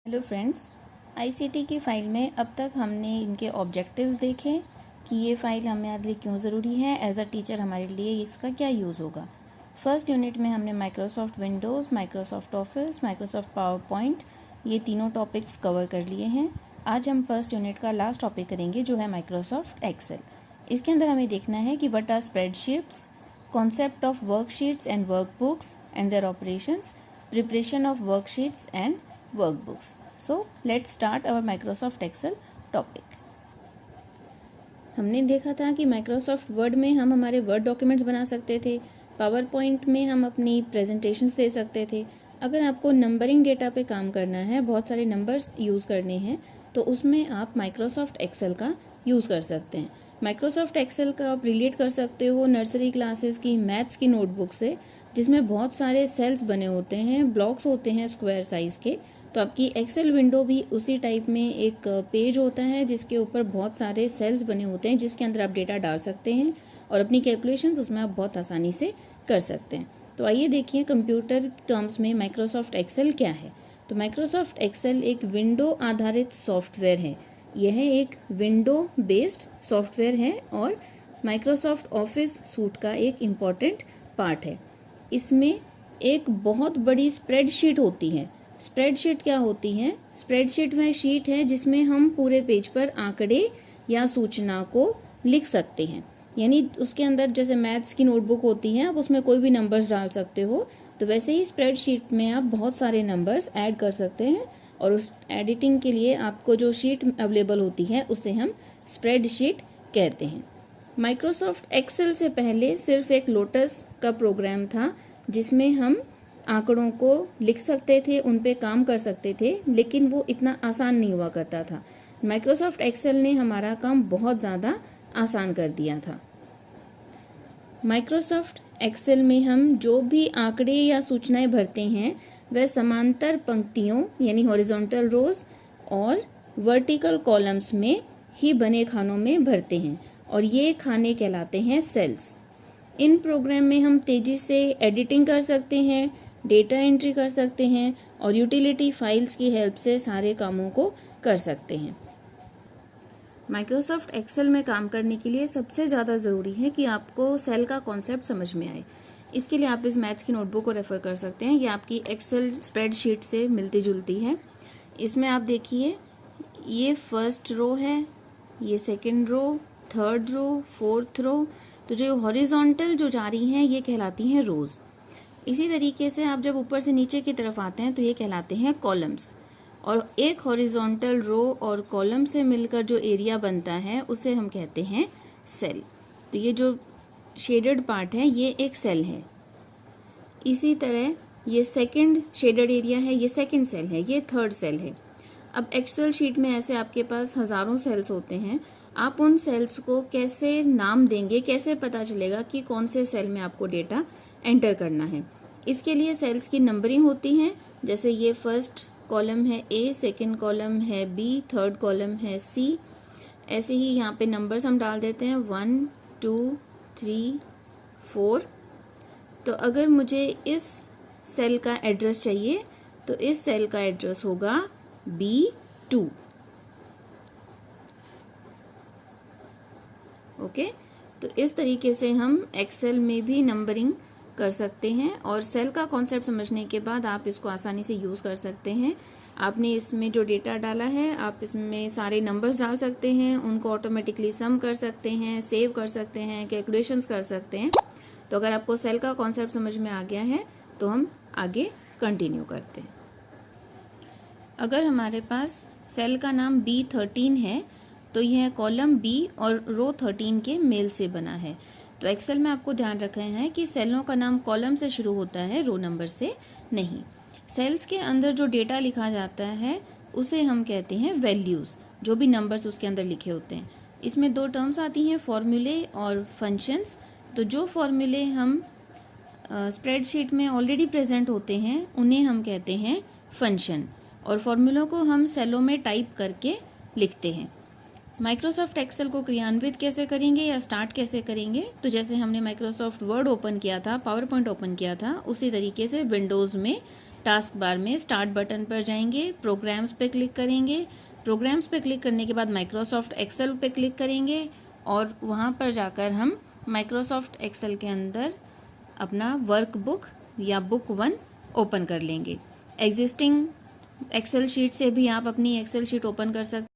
Hello friends, ICT की file में अब तक हमने इनके ऑब्जेक्टिव्स देखे कि ये फ़ाइल हमारे लिए क्यों ज़रूरी है, एज अ टीचर हमारे लिए इसका क्या यूज़ होगा। फर्स्ट यूनिट में हमने Microsoft Windows, Microsoft office, Microsoft power point ये तीनों टॉपिक्स कवर कर लिए हैं। आज हम फर्स्ट यूनिट का लास्ट टॉपिक करेंगे जो है माइक्रोसॉफ्ट एक्सेल। इसके अंदर हमें देखना है कि what are spreadsheets, concept of worksheets and workbooks and their operations, preparation of worksheets and workbooks. So let's start our Microsoft Excel topic। हमने देखा था कि Microsoft Word में हम हमारे वर्ड डॉक्यूमेंट्स बना सकते थे, पावर पॉइंट में हम अपनी प्रेजेंटेशंस दे सकते थे। अगर आपको नंबरिंग डेटा पे काम करना है, बहुत सारे नंबर्स यूज़ करने हैं, तो उसमें आप Microsoft Excel का यूज़ कर सकते हैं। Microsoft Excel का आप रिलेट कर सकते हो नर्सरी क्लासेस की मैथ्स की नोटबुक से, जिसमें बहुत सारे सेल्स बने होते हैं, ब्लॉक्स होते हैं स्क्वायर साइज़ के। तो आपकी एक्सेल विंडो भी उसी टाइप में एक पेज होता है जिसके ऊपर बहुत सारे सेल्स बने होते हैं, जिसके अंदर आप डेटा डाल सकते हैं और अपनी कैलकुलेशंस उसमें आप बहुत आसानी से कर सकते हैं। तो आइए देखिए कंप्यूटर टर्म्स में माइक्रोसॉफ्ट एक्सेल क्या है। तो माइक्रोसॉफ्ट एक्सेल एक विंडो आधारित सॉफ्टवेयर है। यह एक विंडो बेस्ड सॉफ्टवेयर है और माइक्रोसॉफ्ट ऑफिस सूट का एक इम्पॉर्टेंट पार्ट है। इसमें एक बहुत बड़ी स्प्रेडशीट होती है। स्प्रेडशीट क्या होती है? स्प्रेडशीट वह शीट है जिसमें हम पूरे पेज पर आंकड़े या सूचना को लिख सकते हैं। यानी उसके अंदर जैसे मैथ्स की नोटबुक होती है, आप उसमें कोई भी नंबर्स डाल सकते हो, तो वैसे ही स्प्रेडशीट में आप बहुत सारे नंबर्स ऐड कर सकते हैं और उस एडिटिंग के लिए आपको जो शीट अवेलेबल होती है उसे हम स्प्रेडशीट कहते हैं। माइक्रोसॉफ्ट एक्सेल से पहले सिर्फ एक लोटस का प्रोग्राम था जिसमें हम आंकड़ों को लिख सकते थे, उन पे काम कर सकते थे, लेकिन वो इतना आसान नहीं हुआ करता था। माइक्रोसॉफ्ट एक्सेल ने हमारा काम बहुत ज़्यादा आसान कर दिया था। माइक्रोसॉफ्ट एक्सेल में हम जो भी आंकड़े या सूचनाएं भरते हैं वह समांतर पंक्तियों यानी हॉरिजॉन्टल रोज और वर्टिकल कॉलम्स में ही बने खानों में भरते हैं और ये खाने कहलाते हैं सेल्स। इन प्रोग्राम में हम तेजी से एडिटिंग कर सकते हैं, डेटा एंट्री कर सकते हैं और यूटिलिटी फाइल्स की हेल्प से सारे कामों को कर सकते हैं। माइक्रोसॉफ्ट एक्सेल में काम करने के लिए सबसे ज़्यादा ज़रूरी है कि आपको सेल का कॉन्सेप्ट समझ में आए। इसके लिए आप इस मैथ्स की नोटबुक को रेफ़र कर सकते हैं। ये आपकी एक्सेल स्प्रेडशीट से मिलती जुलती है। इसमें आप देखिए, ये फर्स्ट रो है, ये second row, third row, fourth row. तो जो हॉरिजॉन्टल जो जा रही हैं ये कहलाती हैं रोज़। इसी तरीके से आप जब ऊपर से नीचे की तरफ आते हैं तो ये कहलाते हैं कॉलम्स। और एक हॉरिजॉन्टल रो और कॉलम से मिलकर जो एरिया बनता है उसे हम कहते हैं सेल। तो ये जो शेडेड पार्ट है ये एक सेल है। इसी तरह ये सेकंड शेडेड एरिया है, ये सेकंड सेल है, ये थर्ड सेल है। अब एक्सेल शीट में ऐसे आपके पास हज़ारों सेल्स होते हैं। आप उन सेल्स को कैसे नाम देंगे, कैसे पता चलेगा कि कौन से सेल में आपको डेटा एंटर करना है? इसके लिए सेल्स की नंबरिंग होती है। जैसे ये फर्स्ट कॉलम है ए, सेकंड कॉलम है बी, थर्ड कॉलम है सी। ऐसे ही यहाँ पे नंबर्स हम डाल देते हैं 1 2 3 4। तो अगर मुझे इस सेल का एड्रेस चाहिए तो इस सेल का एड्रेस होगा B2। ओके, तो इस तरीके से हम एक्सेल में भी नंबरिंग कर सकते हैं और सेल का कॉन्सेप्ट समझने के बाद आप इसको आसानी से यूज़ कर सकते हैं। आपने इसमें जो डेटा डाला है आप इसमें सारे नंबर्स डाल सकते हैं, उनको ऑटोमेटिकली सम कर सकते हैं, सेव कर सकते हैं, कैलकुलेशंस कर सकते हैं। तो अगर आपको सेल का कॉन्सेप्ट समझ में आ गया है तो हम आगे कंटिन्यू करते हैं। अगर हमारे पास सेल का नाम B13 है तो यह कॉलम B और रो 13 के मेल से बना है। तो एक्सेल में आपको ध्यान रखना है कि सेलों का नाम कॉलम से शुरू होता है, रो नंबर से नहीं। सेल्स के अंदर जो डेटा लिखा जाता है उसे हम कहते हैं वैल्यूज़, जो भी नंबर्स उसके अंदर लिखे होते हैं। इसमें दो टर्म्स आती हैं, फॉर्मूले और फंक्शंस। तो जो फॉर्मूले हम स्प्रेडशीट में ऑलरेडी प्रेजेंट होते हैं उन्हें हम कहते हैं फंक्शन, और फॉर्मूलों को हम सेलों में टाइप करके लिखते हैं। माइक्रोसॉफ्ट एक्सेल को क्रियान्वित कैसे करेंगे या स्टार्ट कैसे करेंगे? तो जैसे हमने माइक्रोसॉफ्ट वर्ड ओपन किया था, पावर पॉइंट ओपन किया था, उसी तरीके से विंडोज़ में टास्क बार में स्टार्ट बटन पर जाएंगे, प्रोग्राम्स पे क्लिक करेंगे। प्रोग्राम्स पे क्लिक करने के बाद माइक्रोसॉफ्ट एक्सेल पे क्लिक करेंगे और वहाँ पर जाकर हम माइक्रोसॉफ्ट एक्सेल के अंदर अपना वर्कबुक या बुक 1 ओपन कर लेंगे। एग्जिस्टिंग एक्सेल शीट से भी आप अपनी एक्सेल शीट ओपन कर सकते हैं।